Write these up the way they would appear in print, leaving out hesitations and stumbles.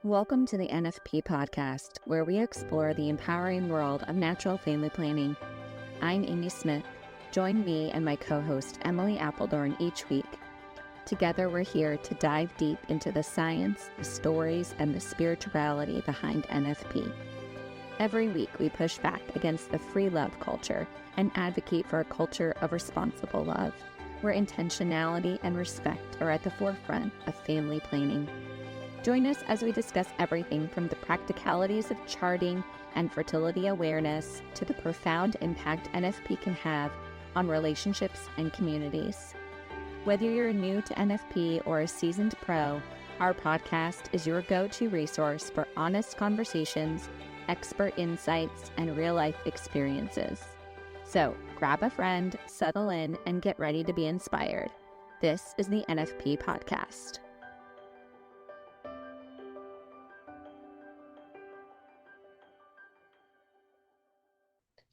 Welcome to the NFP Podcast, where we explore the empowering world of natural family planning. I'm Amy Smith. Join me and my co-host Emily Appledorn each week. Together, we're here to dive deep into the science, the stories, and the spirituality behind NFP. Every week, we push back against the free love culture and advocate for a culture of responsible love, where intentionality and respect are at the forefront of family planning. Join us as we discuss everything from the practicalities of charting and fertility awareness to the profound impact NFP can have on relationships and communities. Whether you're new to NFP or a seasoned pro, our podcast is your go-to resource for honest conversations, expert insights, and real-life experiences. So grab a friend, settle in, and get ready to be inspired. This is the NFP Podcast.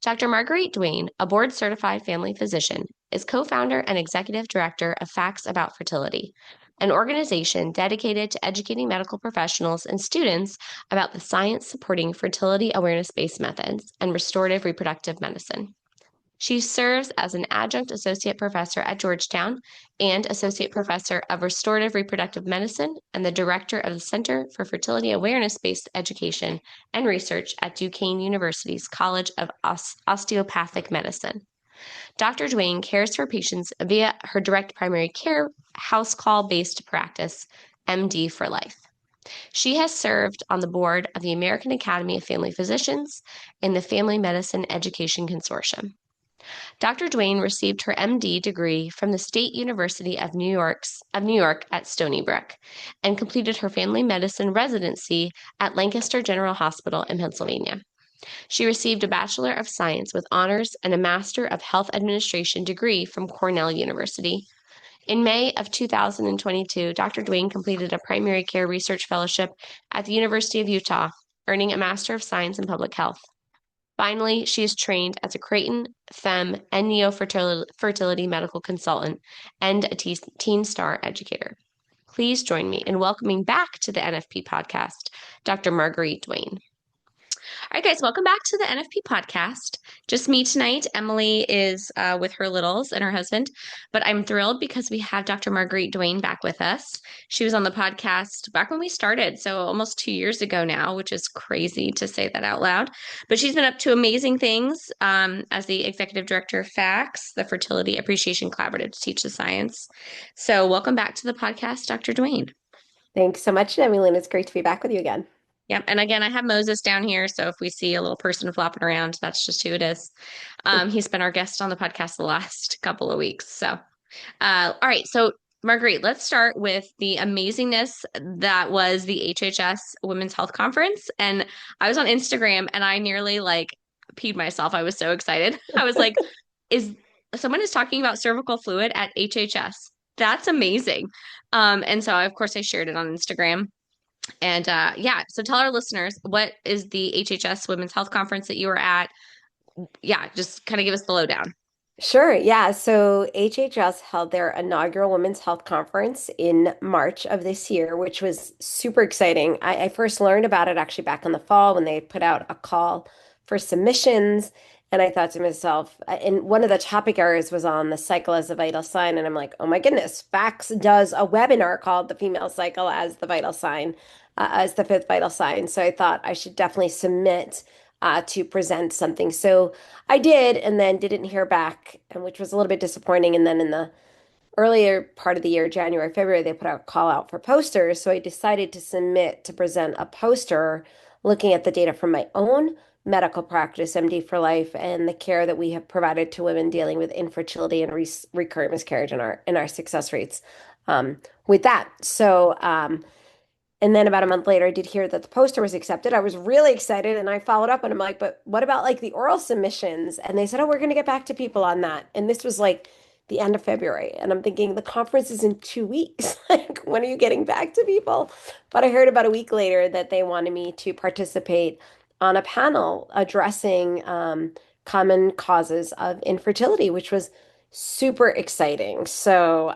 Dr. Marguerite Duane, a board-certified family physician, is co-founder and executive director of Facts About Fertility, an organization dedicated to educating medical professionals and students about the science supporting fertility awareness-based methods and restorative reproductive medicine. She serves as an adjunct associate professor at Georgetown and associate professor of restorative reproductive medicine and the director of the Center for Fertility Awareness-Based Education and Research at Duquesne University's College of Osteopathic Medicine. Dr. Duane cares for patients via her direct primary care house call-based practice, MD for Life. She has served on the board of the American Academy of Family Physicians and the Family Medicine Education Consortium. Dr. Duane received her MD degree from the State University of New York at Stony Brook and completed her family medicine residency at Lancaster General Hospital in Pennsylvania. She received a Bachelor of Science with honors and a Master of Health Administration degree from Cornell University. In May of 2022, Dr. Duane completed a primary care research fellowship at the University of Utah, earning a Master of Science in Public Health. Finally, she is trained as a Creighton, FEM, and neo-fertility medical consultant and a Teen Star educator. Please join me in welcoming back to the NFP podcast, Dr. Marguerite Duane. All right, guys, welcome back to the NFP podcast. Just me tonight. Emily is with her littles and her husband, but I'm thrilled because we have Dr. Marguerite Duane back with us. She was on the podcast back when we started, so almost 2 years ago now, which is crazy to say that out loud. But she's been up to amazing things as the executive director of FACTS, the Fertility Appreciation Collaborative to Teach the Science. So welcome back to the podcast, Dr. Duane. Thanks so much, Emily. It's great to be back with you again. Yep. And again, I have Moses down here. So if we see a little person flopping around, that's just who it is. He's been our guest on the podcast the last couple of weeks. So, all right. So Marguerite, let's start with the amazingness that was the HHS Women's Health Conference. And I was on Instagram and I nearly peed myself. I was so excited. I was like, someone is talking about cervical fluid at HHS. That's amazing. And so of course I shared it on Instagram. And so tell our listeners, what is the HHS Women's Health Conference that you were at? Yeah, just kind of give us the lowdown. Sure. Yeah. So HHS held their inaugural Women's Health Conference in March of this year, which was super exciting. I first learned about it actually back in the fall when they put out a call for submissions. And I thought to myself, and one of the topic areas was on the cycle as a vital sign. And I'm like, oh my goodness, FACTS does a webinar called The Female Cycle as the Vital Sign, as the fifth vital sign. So I thought I should definitely submit to present something. So I did, and then didn't hear back, and which was a little bit disappointing. And then in the earlier part of the year, January, February, they put out a call out for posters. So I decided to submit to present a poster looking at the data from my own medical practice, MD for Life, and the care that we have provided to women dealing with infertility and recurrent miscarriage in our success rates with that. So, and then about a month later, I did hear that the poster was accepted. I was really excited, and I followed up, and I'm like, but what about the oral submissions? And they said, oh, we're going to get back to people on that. And this was the end of February. And I'm thinking the conference is in 2 weeks. When are you getting back to people? But I heard about a week later that they wanted me to participate on a panel addressing common causes of infertility, which was super exciting. So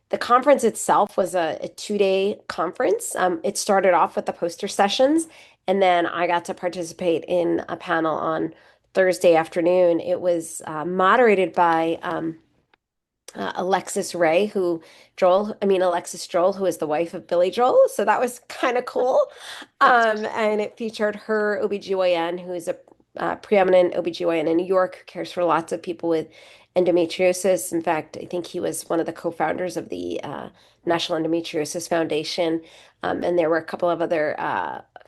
The conference itself was a 2-day conference. It started off with the poster sessions, and then I got to participate in a panel on Thursday afternoon. It was moderated by Alexis Ray, Alexis Joel, who is the wife of Billy Joel. So that was kind of cool. And it featured her OBGYN, who is a preeminent OBGYN in New York, who cares for lots of people with endometriosis. In fact, I think he was one of the co-founders of the National Endometriosis Foundation. And there were a couple of other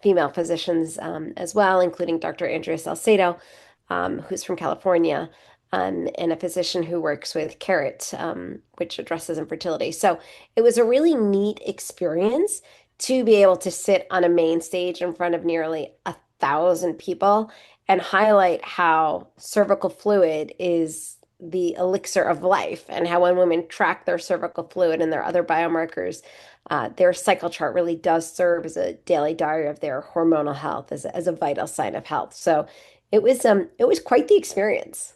female physicians as well, including Dr. Andrea Salcedo, who's from California, and a physician who works with Carrot, which addresses infertility. So it was a really neat experience to be able to sit on a main stage in front of nearly 1,000 people and highlight how cervical fluid is the elixir of life, and how when women track their cervical fluid and their other biomarkers, their cycle chart really does serve as a daily diary of their hormonal health, as a vital sign of health. So it was quite the experience.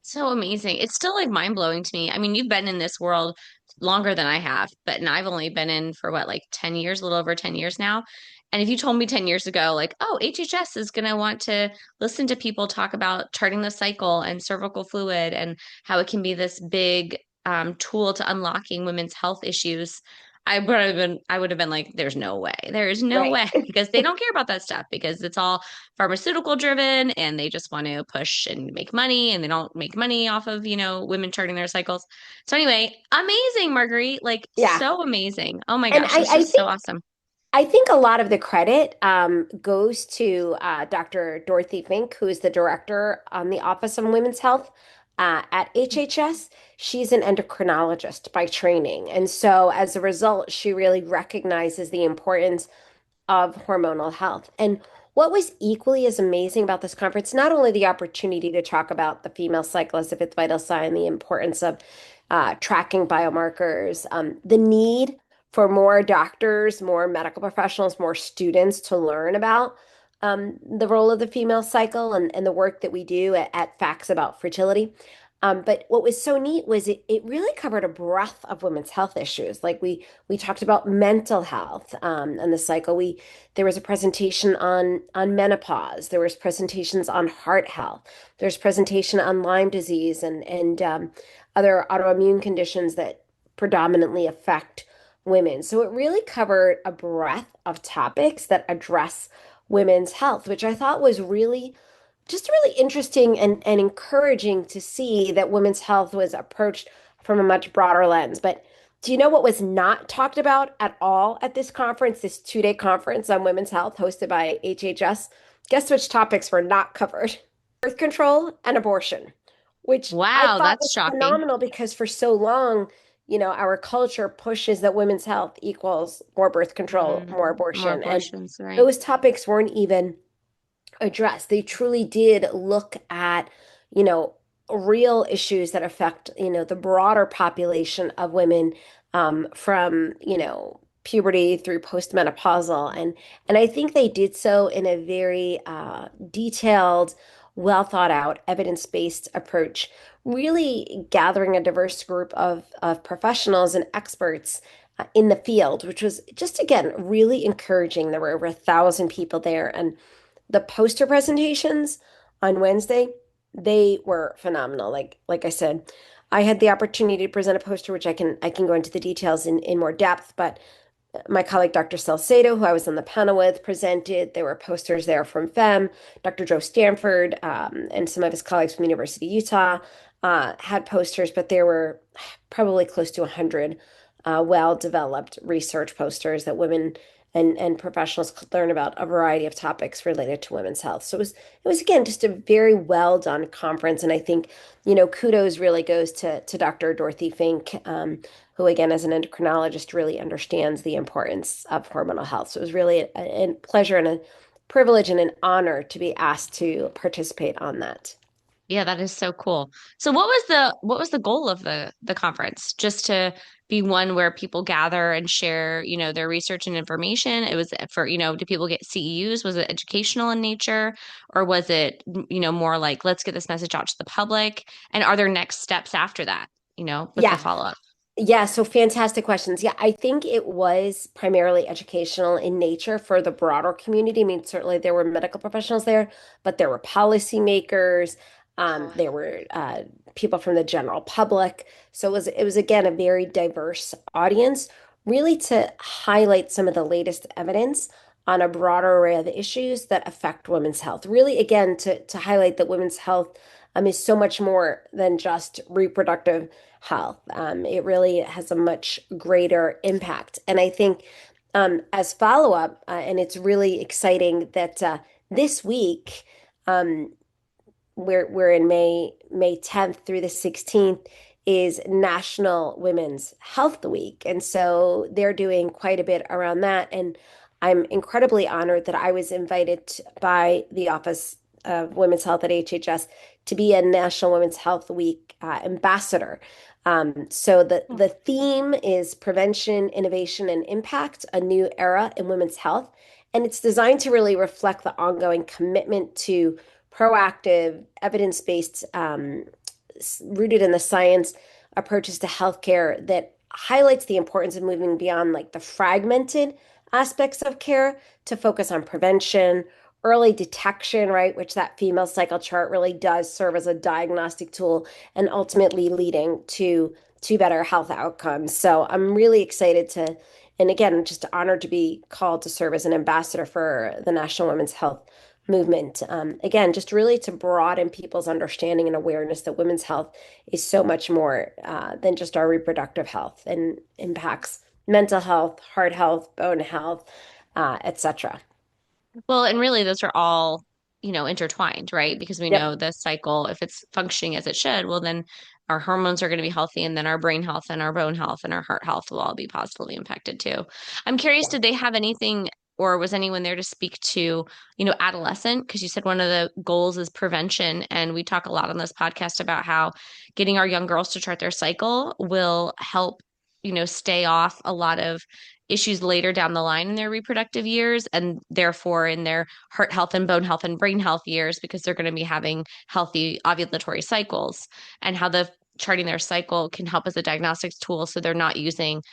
So amazing. It's still like mind blowing to me. I mean, you've been in this world longer than I have, but and I've only been in for what, like 10 years, a little over 10 years now. And if you told me 10 years ago, like, oh, HHS is going to want to listen to people talk about charting the cycle and cervical fluid and how it can be this big tool to unlocking women's health issues, I would have been like, there's no way. There is no Right. way because they don't care about that stuff because it's all pharmaceutical driven and they just want to push and make money and they don't make money off of, women charting their cycles. So anyway, amazing, Marguerite, like Yeah. so amazing. Oh my And gosh, that's I just so think awesome. I think a lot of the credit goes to Dr. Dorothy Fink, who is the director on the Office of Women's Health at HHS. She's an endocrinologist by training. And so as a result, she really recognizes the importance of hormonal health. And what was equally as amazing about this conference, not only the opportunity to talk about the female cycle as if it's vital sign, the importance of tracking biomarkers, the need for more doctors, more medical professionals, more students to learn about the role of the female cycle and the work that we do at Facts About Fertility. But what was so neat was it really covered a breadth of women's health issues. Like we talked about mental health and the cycle. There was a presentation on menopause. There was presentations on heart health. There's presentation on Lyme disease and other autoimmune conditions that predominantly affect women. So it really covered a breadth of topics that address women's health, which I thought was really interesting and encouraging to see that women's health was approached from a much broader lens. But do you know what was not talked about at all at this conference, this 2-day conference on women's health hosted by HHS? Guess which topics were not covered? Birth control and abortion, which I Wow, thought that's was shocking. phenomenal because for so long, our culture pushes that women's health equals more birth control, more More abortion. And abortions, right? those topics weren't even address. They truly did look at, you know, real issues that affect, the broader population of women from, puberty through postmenopausal. And I think they did so in a very detailed, well thought out, evidence-based approach, really gathering a diverse group of professionals and experts in the field, which was just, again, really encouraging. There were over 1,000 people there. And the poster presentations on Wednesday, they were phenomenal. Like I said, I had the opportunity to present a poster, which I can go into the details in more depth, but my colleague Dr. Salcedo, who I was on the panel with, presented. There were posters there from FEM. Dr. Joe Stanford and some of his colleagues from University of Utah had posters, but there were probably close to 100 well-developed research posters that women and professionals could learn about a variety of topics related to women's health. So it was again just a very well done conference, and I think kudos really goes to Dr. Dorothy Fink, who again as an endocrinologist really understands the importance of hormonal health. So it was really a pleasure and a privilege and an honor to be asked to participate on that. Yeah, that is so cool. So what was the goal of the conference? Just to be one where people gather and share, their research and information. It was for, do people get CEUs? Was it educational in nature? Or was it, more like, let's get this message out to the public? And are there next steps after that, with the Yeah. follow-up? Yeah, so fantastic questions. Yeah, I think it was primarily educational in nature for the broader community. I mean, certainly there were medical professionals there, but there were policymakers, there were people from the general public. So it was again a very diverse audience, really to highlight some of the latest evidence on a broader array of issues that affect women's health. Really, again, to highlight that women's health is so much more than just reproductive health. It really has a much greater impact. And I think as follow-up, and it's really exciting that this week, um, we're in May 10th through the 16th is National Women's Health Week. And so they're doing quite a bit around that. And I'm incredibly honored that I was invited by the Office of Women's Health at HHS to be a National Women's Health Week ambassador. So the theme is prevention, innovation, and impact, a new era in women's health. And it's designed to really reflect the ongoing commitment to proactive, evidence-based, rooted in the science approaches to healthcare that highlights the importance of moving beyond like the fragmented aspects of care to focus on prevention, early detection, right, which that female cycle chart really does serve as a diagnostic tool and ultimately leading to better health outcomes. So I'm really excited to, and again, just honored to be called to serve as an ambassador for the National Women's Health movement. Again, just really to broaden people's understanding and awareness that women's health is so much more than just our reproductive health and impacts mental health, heart health, bone health, etc. Well, and really those are all, intertwined, right? Because we Yep. know the cycle, if it's functioning as it should, well, then our hormones are going to be healthy, and then our brain health and our bone health and our heart health will all be positively impacted too. I'm curious, Yeah. did they have anything or was anyone there to speak to, adolescent? Because you said one of the goals is prevention, and we talk a lot on this podcast about how getting our young girls to chart their cycle will help, stay off a lot of issues later down the line in their reproductive years and therefore in their heart health and bone health and brain health years because they're going to be having healthy ovulatory cycles and how the charting their cycle can help as a diagnostics tool so they're not using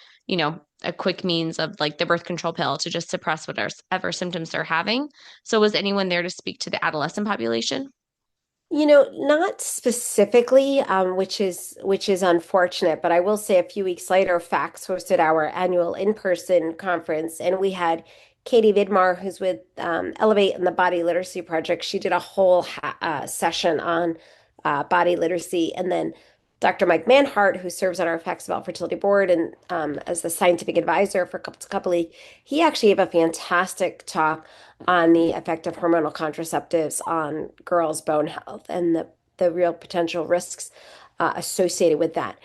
a quick means of like the birth control pill to just suppress whatever symptoms they're having. So was anyone there to speak to the adolescent population? Not specifically, which is unfortunate, but I will say a few weeks later, FACS hosted our annual in-person conference, and we had Katie Vidmar, who's with Elevate and the Body Literacy Project. She did a whole session on body literacy, and then Dr. Mike Manhart, who serves on our Facts About Fertility board and as the scientific advisor for Couple League, he actually gave a fantastic talk on the effect of hormonal contraceptives on girls' bone health and the real potential risks associated with that.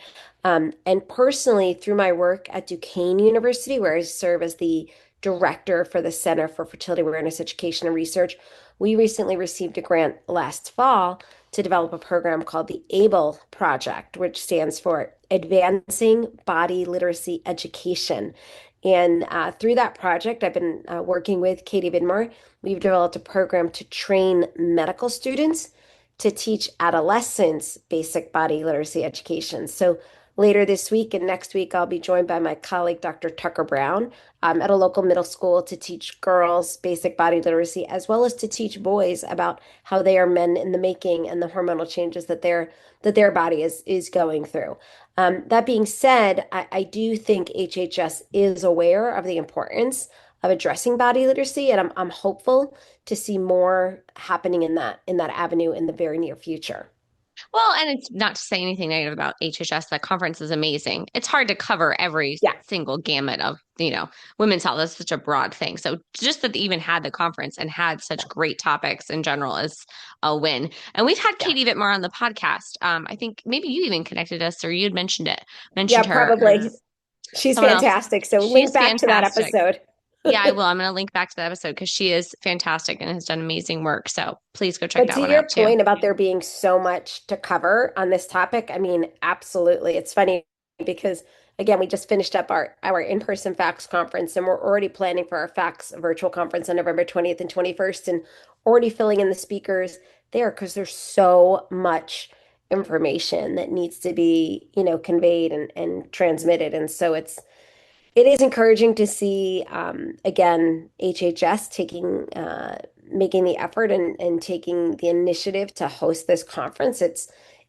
And personally, through my work at Duquesne University, where I serve as the director for the Center for Fertility Awareness, Education, and Research, we recently received a grant last fall to develop a program called the ABLE Project, which stands for Advancing Body Literacy Education. And through that project, I've been working with Katie Vidmar. We've developed a program to train medical students to teach adolescents basic body literacy education. So later this week and next week, I'll be joined by my colleague, Dr. Tucker Brown, at a local middle school to teach girls basic body literacy, as well as to teach boys about how they are men in the making and the hormonal changes that their body is going through. That being said, I do think HHS is aware of the importance of addressing body literacy, and I'm hopeful to see more happening in that avenue in the very near future. Well, and it's not to say anything negative about HHS. That conference is amazing. It's hard to cover every Yeah, single gamut of, women's health. That's such a broad thing. So just that they even had the conference and had such great topics in general is a win. And we've had yeah, Katie Vittmar on the podcast. I think maybe you even connected us or you had yeah, mentioned her probably. as She's someone else. fantastic. So link She's back to that fantastic. episode. Yeah, I will. I'm going to link back to that episode because she is fantastic and has done amazing work. So please go check But that to one your out too. point about there being so much to cover on this topic, I mean, absolutely. It's funny because again, we just finished up our in-person FACS conference and we're already planning for our FACS virtual conference on November 20th and 21st and already filling in the speakers there because there's so much information that needs to be, conveyed and transmitted. And so it is encouraging to see, again, HHS making the effort and taking the initiative to host this conference.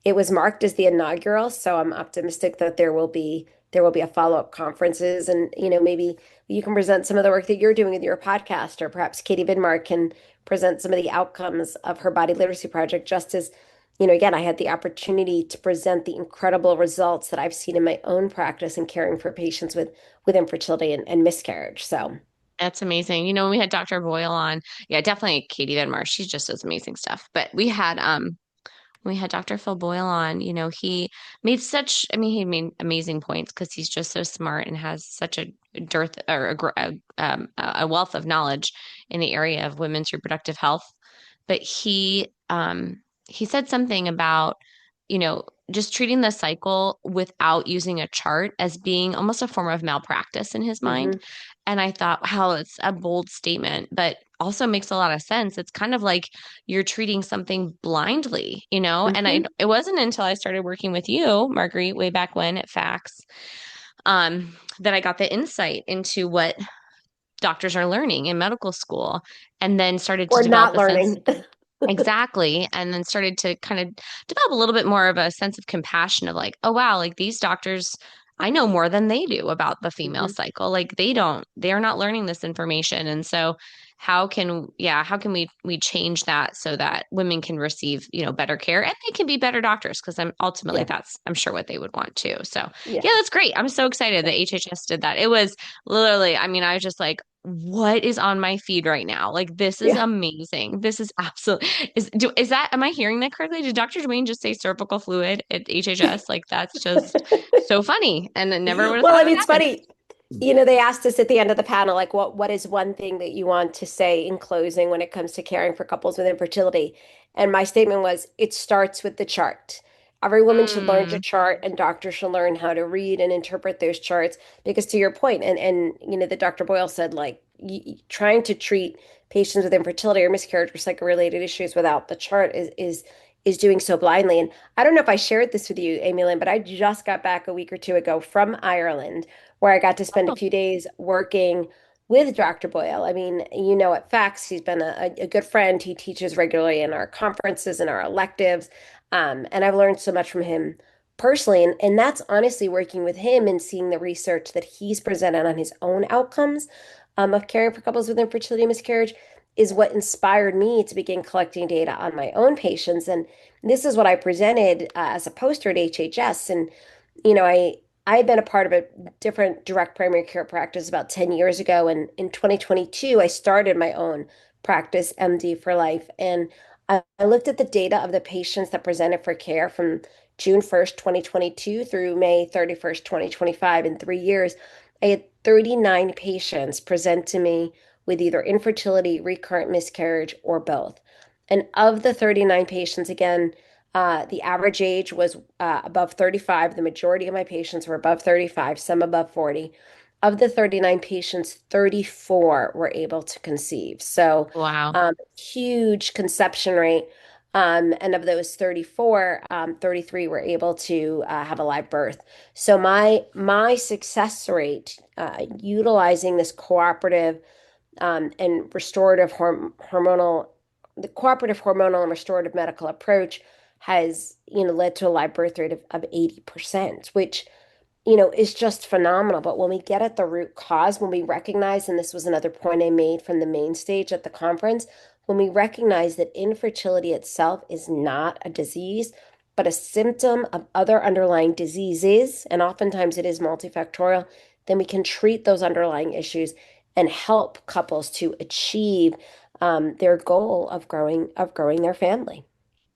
It was marked as the inaugural, so I'm optimistic that there will be a follow-up conferences, and maybe you can present some of the work that you're doing with your podcast, or perhaps Katie Vidmar can present some of the outcomes of her body literacy project, just as again, I had the opportunity to present the incredible results that I've seen in my own practice in caring for patients with infertility and miscarriage. So, That's amazing. When we had Dr. Boyle on, yeah, definitely Katie Vidmar. She just does amazing stuff. But we had Dr. Phil Boyle on, he made he made amazing points because he's just so smart and has such a dearth or a wealth of knowledge in the area of women's reproductive health. But he said something about, just treating the cycle without using a chart as being almost a form of malpractice in his mind. mhm, And I thought, wow, it's a bold statement, but also makes a lot of sense. It's kind of like you're treating something blindly, And mhm. it wasn't until I started working with you, Marguerite, way back when at FACS, that I got the insight into what doctors are learning in medical school, and then started to Or develop not a sense. learning. Exactly. And then started to kind of develop a little bit more of a sense of compassion of like, oh, wow, like these doctors, I know more than they do about the female Mhm. cycle. Like they are not learning this information. And so how can we change that so that women can receive, better care and they can be better doctors? Because Yeah, I'm sure what they would want too. So yeah, yeah, that's great. I'm so excited that HHS did that. It was literally, I was just like, what is on my feed right now? Like this is yeah. amazing. This is absolutely am I hearing that correctly? Did Dr. Duane just say cervical fluid at HHS? Like that's just so funny. And I never would have Well, thought it and would it's happen. funny, they asked us at the end of the panel, like, what is one thing that you want to say in closing when it comes to caring for couples with infertility? And my statement was, it starts with the chart. Every woman should learn to Mm, chart, and doctors should learn how to read and interpret those charts. Because to your point, and that Dr. Boyle said, like, trying to treat patients with infertility or miscarriage or psycho-related issues without the chart is doing so blindly. And I don't know if I shared this with you, Amy Lynn, but I just got back a week or two ago from Ireland, where I got to spend a oh, few days working with Dr. Boyle. I mean, at FACS, he's been a good friend. He teaches regularly in our conferences and our electives. And I've learned so much from him personally. And that's honestly working with him and seeing the research that he's presented on his own outcomes of caring for couples with infertility and miscarriage is what inspired me to begin collecting data on my own patients. And this is what I presented as a poster at HHS. And, I had been a part of a different direct primary care practice about 10 years ago. And in 2022, I started my own practice, MD for Life. And I looked at the data of the patients that presented for care from June 1st, 2022 through May 31st, 2025. In 3 years, I had 39 patients present to me with either infertility, recurrent miscarriage, or both. And of the 39 patients, again, the average age was above 35. The majority of my patients were above 35, some above 40. Of the 39 patients, 34 were able to conceive. So, wow. huge conception rate. And of those 34, 33 were able to have a live birth. So my success rate utilizing this cooperative and the cooperative hormonal and restorative medical approach has, led to a live birth rate of 80%, which, is just phenomenal. But when we get at the root cause, when we recognize, and this was another point I made from the main stage at the conference, when we recognize that infertility itself is not a disease, but a symptom of other underlying diseases, and oftentimes it is multifactorial, then we can treat those underlying issues and help couples to achieve their goal of growing their family.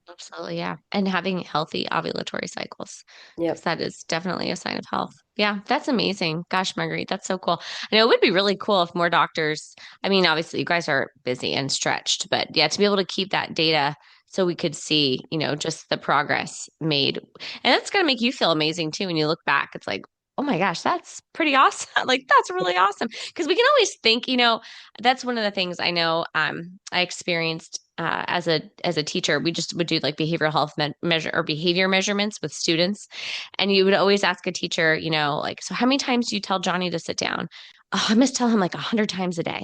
Absolutely, yeah. And having healthy ovulatory cycles, because Yep. that is definitely a sign of health. Yeah, that's amazing. Gosh, Marguerite, that's so cool. I know it would be really cool if more doctors, obviously you guys are busy and stretched, but yeah, to be able to keep that data so we could see, just the progress made. And that's going to make you feel amazing too. When you look back, it's like, oh my gosh, that's pretty awesome. Like, that's Yeah. really awesome. Because we can always think, that's one of the things I know I experienced as a teacher, we just would do like behavioral health measure or behavior measurements with students, and you would always ask a teacher, like, so how many times do you tell Johnny to sit down? Oh, I must tell him like 100 times a day,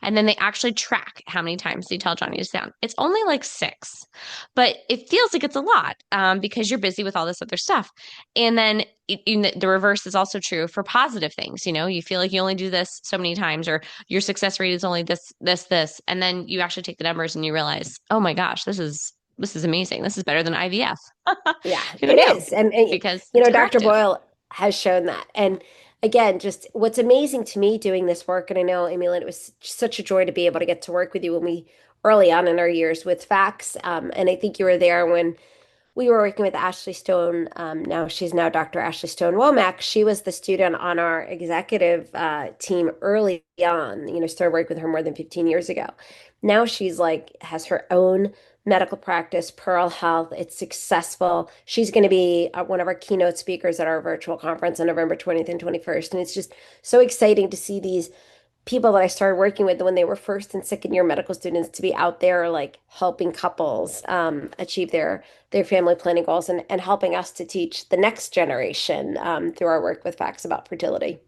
and then they actually track how many times they tell Johnny to sit down. It's only like six, but it feels like it's a lot because you're busy with all this other stuff, and then the reverse is also true for positive things. You feel like you only do this so many times, or your success rate is only this, and then you actually take the numbers and you realize, oh my gosh, this is amazing. This is better than IVF. Yeah, Who it knew? is. And Because it's Dr. corrective. Boyle has shown that. And again, just what's amazing to me doing this work, and I know, Emil, it was such a joy to be able to get to work with you when we early on in our years with FACS. And I think you were there when we were working with Ashley Stone. She's now Dr. Ashley Stone Womack. She was the student on our executive team early on, started working with her more than 15 years ago. Now she's like, has her own medical practice, Pearl Health. It's successful. She's going to be one of our keynote speakers at our virtual conference on November 20th and 21st. And it's just so exciting to see these people that I started working with when they were first and second year medical students to be out there like helping couples achieve their family planning goals and helping us to teach the next generation through our work with facts about fertility.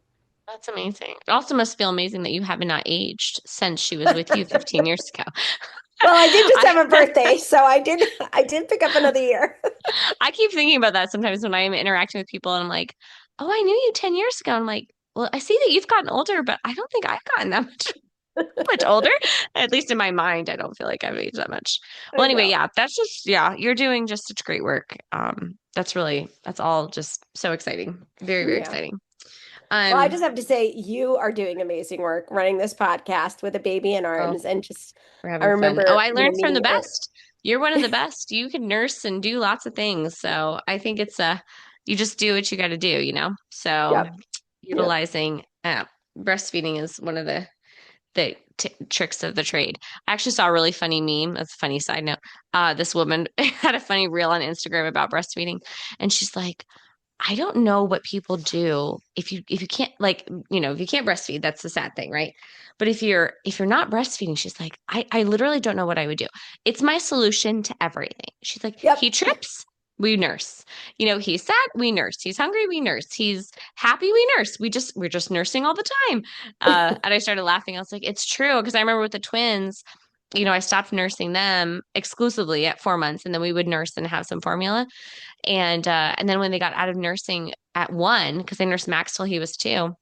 That's amazing. It also must feel amazing that you have not aged since she was with you 15 years ago. Well, I did just I, have a birthday, so I did pick up another year. I keep thinking about that sometimes when I'm interacting with people and I'm like, oh, I knew you 10 years ago. I'm like, well, I see that you've gotten older, but I don't think I've gotten that much older. At least in my mind, I don't feel like I've aged that much. Well, I anyway, know. yeah, you're doing just such great work. That's all just so exciting. Very, very Yeah. exciting. Well, I Um, just have to say, you are doing amazing work running this podcast with a baby in oh, arms. And just, we're I having fun. Oh, remember, I learned from the meeting you. best. You're one of the best. You can nurse and do lots of things. So I think you just do what you got to do. So Yep. Yep. utilizing breastfeeding is one of the tricks of the trade. I actually saw a really funny meme. That's a funny side note. This woman had a funny reel on Instagram about breastfeeding, and she's like, I don't know what people do if you can't, like, if you can't breastfeed, that's the sad thing, right? But if you're not breastfeeding, she's like, I literally don't know what I would do. It's my solution to everything. She's like, he Yep. trips, we nurse. He's sad, we nurse. He's hungry, we nurse. He's happy, we nurse. We're just nursing all the time. And I started laughing. I was like, it's true. Because I remember with the twins, I stopped nursing them exclusively at 4 months, and then we would nurse and have some formula. And then when they got out of nursing at one, because they nursed Max till he was two,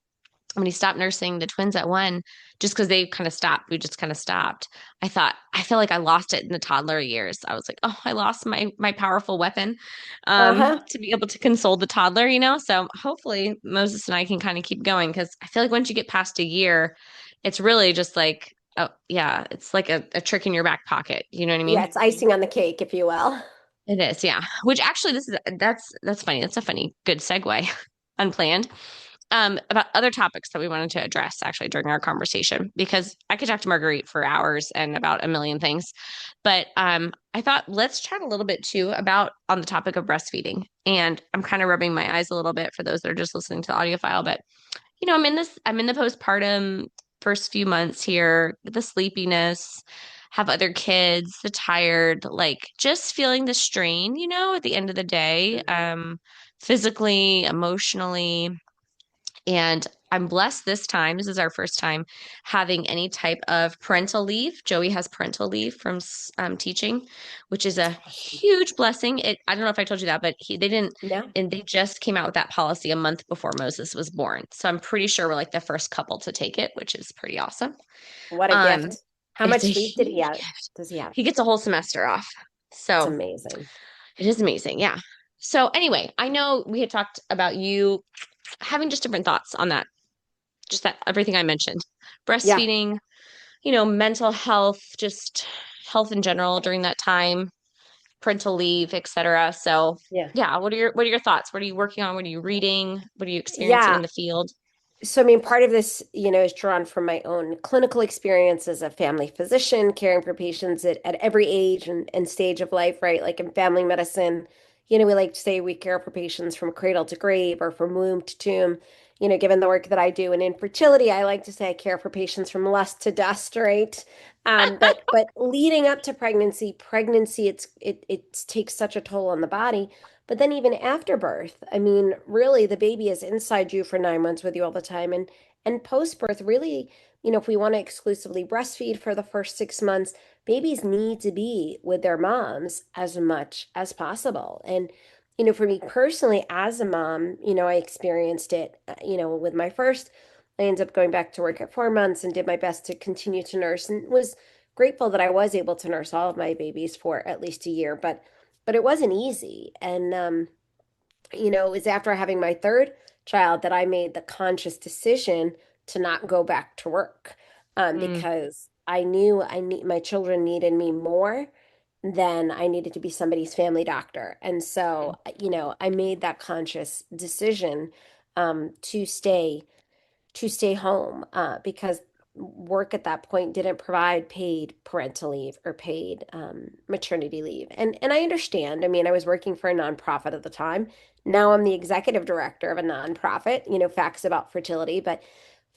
when he stopped nursing the twins at one, just because they kind of stopped, we just kind of stopped. I feel like I lost it in the toddler years. I was like, oh, I lost my powerful weapon Uh-huh. to be able to console the toddler. So hopefully Moses and I can kind of keep going, because I feel like once you get past a year, it's really just like, oh yeah, it's like a trick in your back pocket. You know what I Yeah, mean? it's icing on the cake, if you will. It is, yeah. Which actually, that's funny. That's a funny, good segue, unplanned. About other topics that we wanted to address actually during our conversation, because I could talk to Marguerite for hours and about a million things. But I thought let's chat a little bit too about on the topic of breastfeeding. And I'm kind of rubbing my eyes a little bit for those that are just listening to the audio file. But I'm in the postpartum first few months here, the sleepiness, have other kids, the tired, like just feeling the strain, at the end of the day, physically, emotionally. And I'm blessed this time. This is our first time having any type of parental leave. Joey has parental leave from teaching, which is a huge blessing. I don't know if I told you that, but they didn't, No. and they just came out with that policy a month before Moses was born. So I'm pretty sure we're like the first couple to take it, which is pretty awesome. What a Um, gift. How it's a much leave huge gift. does he have? He gets a whole semester off. It's So amazing. it is amazing. Yeah. So anyway, I know we had talked about you having just different thoughts on that, just that everything I mentioned, Yeah. breastfeeding, mental health, just health in general during that time, parental leave, etc. So Yeah. yeah, what are your thoughts? What are you working on? What are you reading? What are you experiencing in Yeah. the field? So, I mean, part of this, is drawn from my own clinical experience as a family physician, caring for patients at every age and stage of life, right? Like in family medicine, we like to say we care for patients from cradle to grave or from womb to tomb. given the work that I do in infertility, I like to say I care for patients from lust to dust, right? But leading up to pregnancy, it takes such a toll on the body. But then even after birth, I mean, really, the baby is inside you for 9 months with you all the time, and post birth, really, if we want to exclusively breastfeed for the first 6 months, babies need to be with their moms as much as possible. And for me personally, as a mom, I experienced it, with my first. I ended up going back to work at 4 months and did my best to continue to nurse and was grateful that I was able to nurse all of my babies for at least a year, but it wasn't easy. And it was after having my third child that I made the conscious decision to not go back to work, Mm, because I knew my children needed me more than I needed to be somebody's family doctor. And so, I made that conscious decision, to stay home, because work at that point didn't provide paid parental leave or paid maternity leave. And I understand. I mean, I was working for a nonprofit at the time. Now I'm the executive director of a nonprofit, Facts About Fertility, but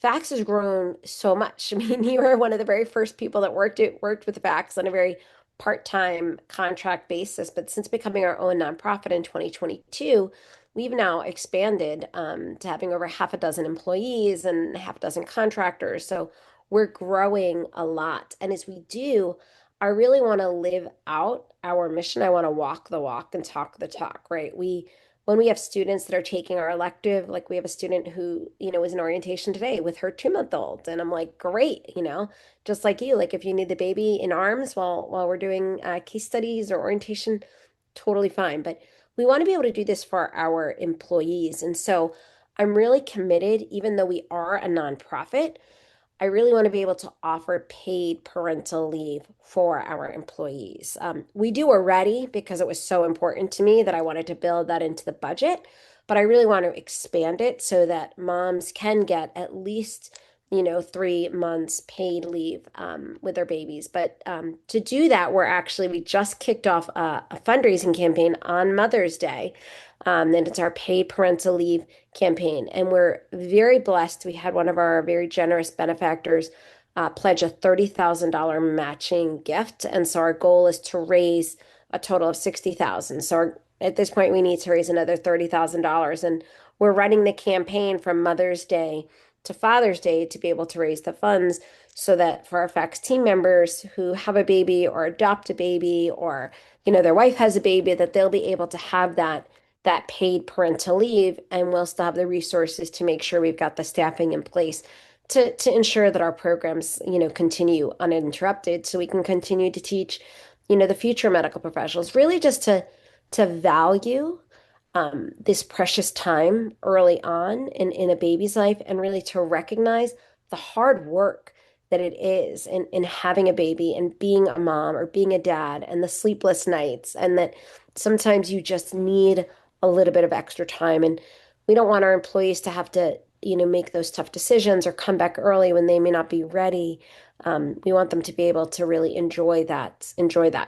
Facts has grown so much. I mean, you were one of the very first people that worked with Facts on a very part-time contract basis, but since becoming our own nonprofit in 2022, we've now expanded, to having over half a dozen employees and half a dozen contractors. So we're growing a lot. And as we do, I really want to live out our mission. I want to walk the walk and talk the talk, right? When we have students that are taking our elective, like we have a student who, was in orientation today with her 2-month-old. And I'm like, great, just like you, like if you need the baby in arms while we're doing case studies or orientation, totally fine. But we want to be able to do this for our employees. And so I'm really committed, even though we are a nonprofit, I really want to be able to offer paid parental leave for our employees. We do already because it was so important to me that I wanted to build that into the budget, but I really want to expand it so that moms can get at least, 3 months paid leave, with their babies. But to do that, we just kicked off a fundraising campaign on Mother's Day. And it's our paid parental leave campaign. And we're very blessed. We had one of our very generous benefactors pledge a $30,000 matching gift. And so our goal is to raise a total of 60,000. So at this point, we need to raise another $30,000. And we're running the campaign from Mother's Day to Father's Day to be able to raise the funds so that for our FACS team members who have a baby or adopt a baby or, their wife has a baby, that they'll be able to have that paid parental leave, and we'll still have the resources to make sure we've got the staffing in place to ensure that our programs, continue uninterrupted so we can continue to teach, the future medical professionals, really just to value this precious time early on in a baby's life and really to recognize the hard work that it is in having a baby and being a mom or being a dad and the sleepless nights and that sometimes you just need a little bit of extra time. And we don't want our employees to have to, make those tough decisions or come back early when they may not be ready. We want them to be able to really enjoy that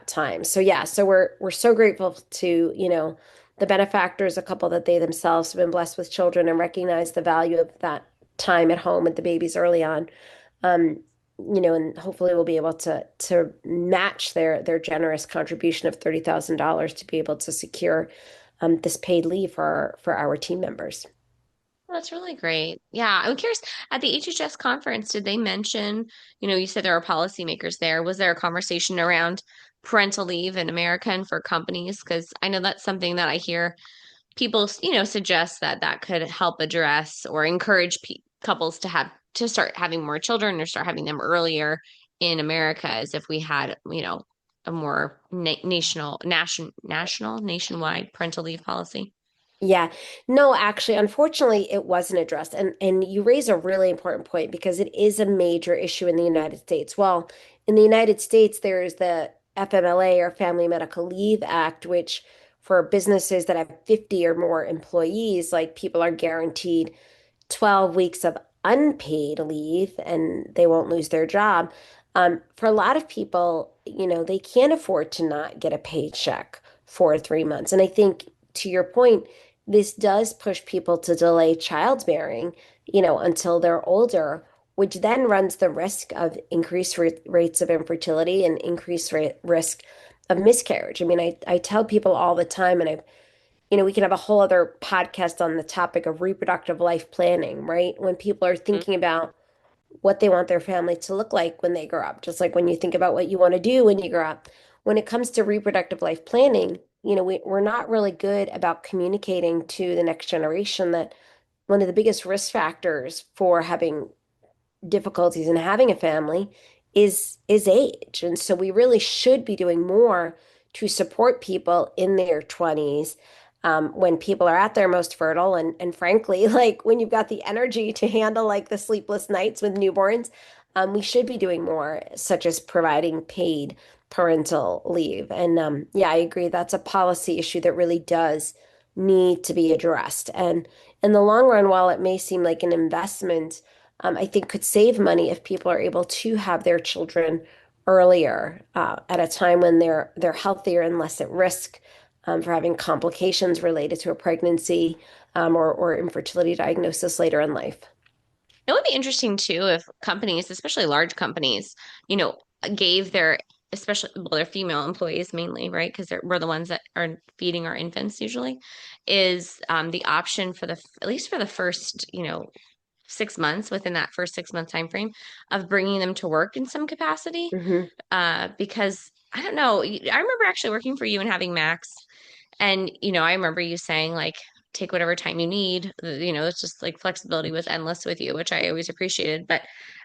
time. So yeah, so we're so grateful to, the benefactors, a couple that they themselves have been blessed with children and recognize the value of that time at home with the babies early on. Um, and hopefully we'll be able to match their generous contribution of $30,000 to be able to secure this paid leave for our team members. that's really great. Yeah, I'm curious, at the HHS conference, did they mention, you said there are policymakers there. Was there a conversation around parental leave in America and for companies? Because I know that's something that I hear people, suggest that that could help address or encourage couples to start having more children or start having them earlier in America, as if we had, a more nationwide parental leave policy. Yeah. No, actually, unfortunately, it wasn't addressed. And you raise a really important point because it is a major issue in the United States. Well, in the United States, there is the FMLA or Family Medical Leave Act, which for businesses that have 50 or more employees, like people are guaranteed 12 weeks of unpaid leave and they won't lose their job. For a lot of people, they can't afford to not get a paycheck for 3 months. And I think to your point, this does push people to delay childbearing, until they're older, which then runs the risk of increased rates of infertility and increased risk of miscarriage. I mean, I tell people all the time, and we can have a whole other podcast on the topic of reproductive life planning, right? When people are thinking about what they want their family to look like when they grow up, just like when you think about what you want to do when you grow up. When it comes to reproductive life planning, we're not really good about communicating to the next generation that one of the biggest risk factors for having difficulties in having a family is age. And so we really should be doing more to support people in their 20s, when people are at their most fertile, and frankly, like when you've got the energy to handle like the sleepless nights with newborns. We should be doing more, such as providing paid parental leave. And yeah, I agree. That's a policy issue that really does need to be addressed. And in the long run, while it may seem like an investment, I think could save money if people are able to have their children earlier, at a time when they're healthier and less at risk, for having complications related to a pregnancy, or infertility diagnosis later in life. It would be interesting too if companies, especially large companies, you know, gave their, especially, well, their female employees mainly, right? Because we're the ones that are feeding our infants usually, is the option for at least for the first, 6 months, within that first 6 month time frame, of bringing them to work in some capacity. Hmm. Because I don't know, I remember actually working for you and having Max, and I remember you saying like, take whatever time you need. It's just like flexibility was endless with you, which I always appreciated. But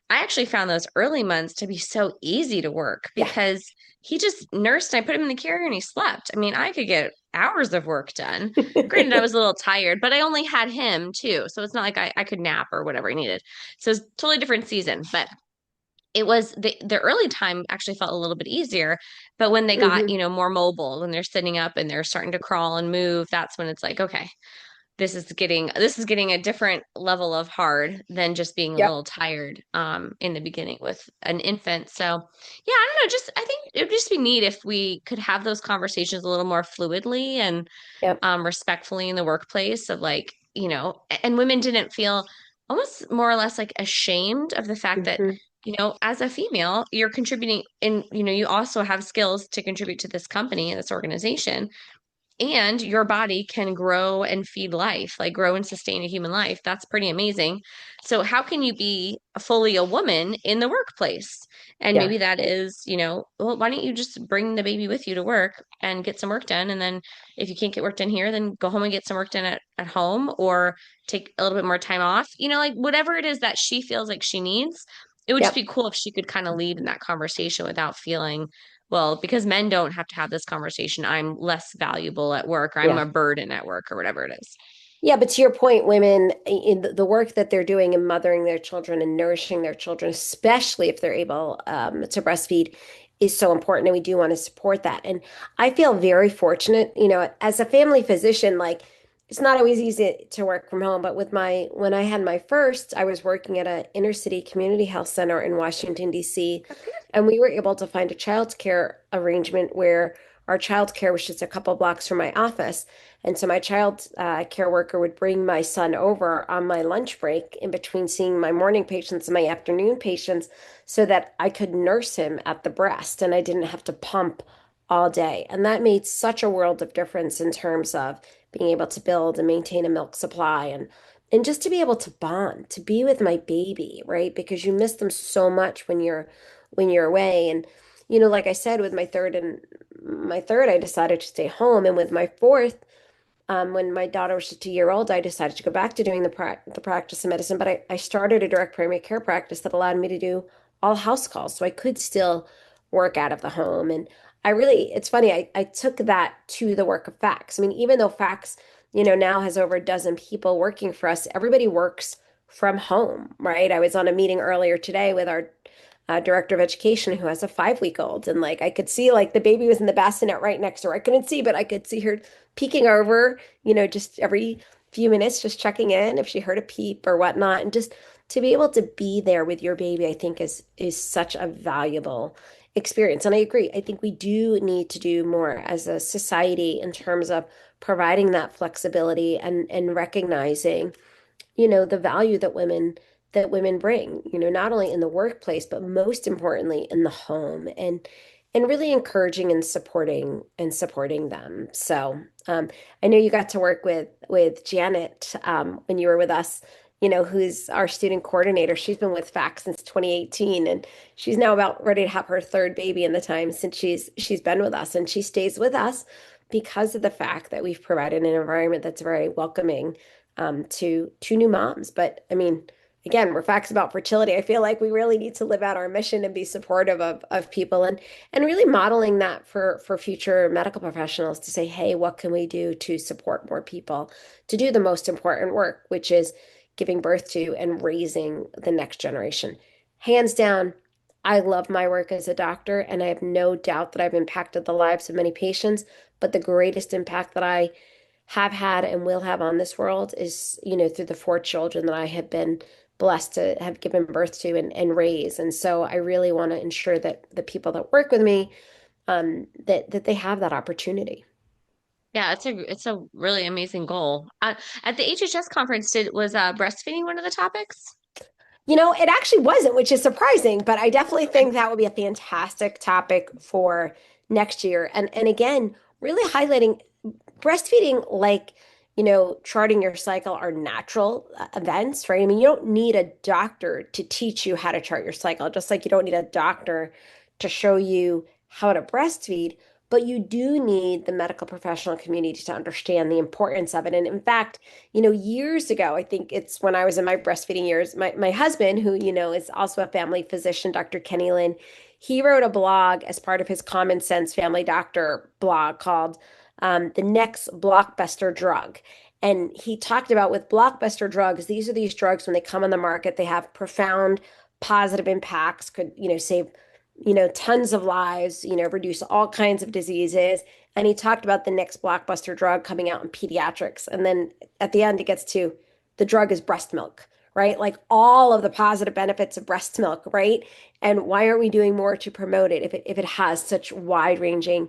I actually found those early months to be so easy to work Yeah. because he just nursed and I put him in the carrier and he slept. I mean, I could get hours of work done. Granted, I was a little tired, but I only had him too. So it's not like I could nap or whatever I needed. So it's totally different season. But it was the early time actually felt a little bit easier, but when they got, Hmm. more mobile, when they're sitting up and they're starting to crawl and move, that's when it's like, okay, this is getting a different level of hard than just being a Yep. little tired in the beginning with an infant. So yeah, I don't know, just I think it would just be neat if we could have those conversations a little more fluidly and Yep. respectfully in the workplace, of like, and women didn't feel almost more or less like ashamed of the fact that, Hmm. as a female, you're contributing, and, you also have skills to contribute to this company and this organization, and your body can grow and feed life, like grow and sustain a human life. That's pretty amazing. So how can you be fully a woman in the workplace? And Yeah. maybe that is, well, why don't you just bring the baby with you to work and get some work done? And then if you can't get work done here, then go home and get some work done at home, or take a little bit more time off, like whatever it is that she feels like she needs. It would just be Yep. cool if she could kind of lead in that conversation without feeling, well, because men don't have to have this conversation, I'm less valuable at work, or I'm Yeah. a burden at work, or whatever it is. Yeah, but to your point, women in the work that they're doing in mothering their children and nourishing their children, especially if they're able, to breastfeed, is so important, and we do want to support that. And I feel very fortunate, as a family physician, like it's not always easy to work from home, but when I had my first, I was working at an inner city community health center in Washington, D.C., and we were able to find a child care arrangement where our child care was just a couple blocks from my office. And so my child care worker would bring my son over on my lunch break in between seeing my morning patients and my afternoon patients, so that I could nurse him at the breast and I didn't have to pump all day. And that made such a world of difference in terms of being able to build and maintain a milk supply, and just to be able to bond, to be with my baby, right? Because you miss them so much when you're away. And like I said, with my third, I decided to stay home, and with my fourth, when my daughter was just a year old, I decided to go back to doing the practice of medicine. But I started a direct primary care practice that allowed me to do all house calls, so I could still work out of the home. And it's funny, I took that to the work of FACS. I mean, even though FACS, now has over a dozen people working for us, everybody works from home, right? I was on a meeting earlier today with our director of education, who has a 5-week-old, and like I could see like the baby was in the bassinet right next to her. I couldn't see, but I could see her peeking over, just every few minutes, just checking in if she heard a peep or whatnot. And just to be able to be there with your baby, I think is such a valuable experience. And I agree. I think we do need to do more as a society in terms of providing that flexibility and recognizing, the value that women bring, not only in the workplace, but most importantly in the home, and really encouraging and supporting them. So I know you got to work with Janet when you were with us, who's our student coordinator. She's been with FACS since 2018, and she's now about ready to have her third baby in the time since she's been with us, and she stays with us because of the fact that we've provided an environment that's very welcoming to new moms. But I mean, again, we're facts about fertility. I feel like we really need to live out our mission and be supportive of people, and really modeling that for future medical professionals to say, hey, what can we do to support more people to do the most important work, which is giving birth to and raising the next generation. Hands down, I love my work as a doctor, and I have no doubt that I've impacted the lives of many patients. But the greatest impact that I have had and will have on this world is, through the 4 children that I have been blessed to have given birth to and raise. And so I really want to ensure that the people that work with me, that they have that opportunity. Yeah, it's a really amazing goal. At the HHS conference, was breastfeeding one of the topics? It actually wasn't, which is surprising, but I definitely Okay. think that would be a fantastic topic for next year. And again, really highlighting breastfeeding, like, charting your cycle are natural events, right? I mean, you don't need a doctor to teach you how to chart your cycle, just like you don't need a doctor to show you how to breastfeed, but you do need the medical professional community to understand the importance of it. And in fact, years ago, I think it's when I was in my breastfeeding years, my husband, who, is also a family physician, Dr. Kenny Lynn, he wrote a blog as part of his Common Sense Family Doctor blog called The Next Blockbuster Drug. And he talked about with blockbuster drugs, these are these drugs when they come on the market, they have profound positive impacts, could, save, tons of lives, reduce all kinds of diseases. And he talked about the next blockbuster drug coming out in pediatrics. And then at the end, it gets to the drug is breast milk, right? Like all of the positive benefits of breast milk, right? And why aren't we doing more to promote it if it has such wide-ranging,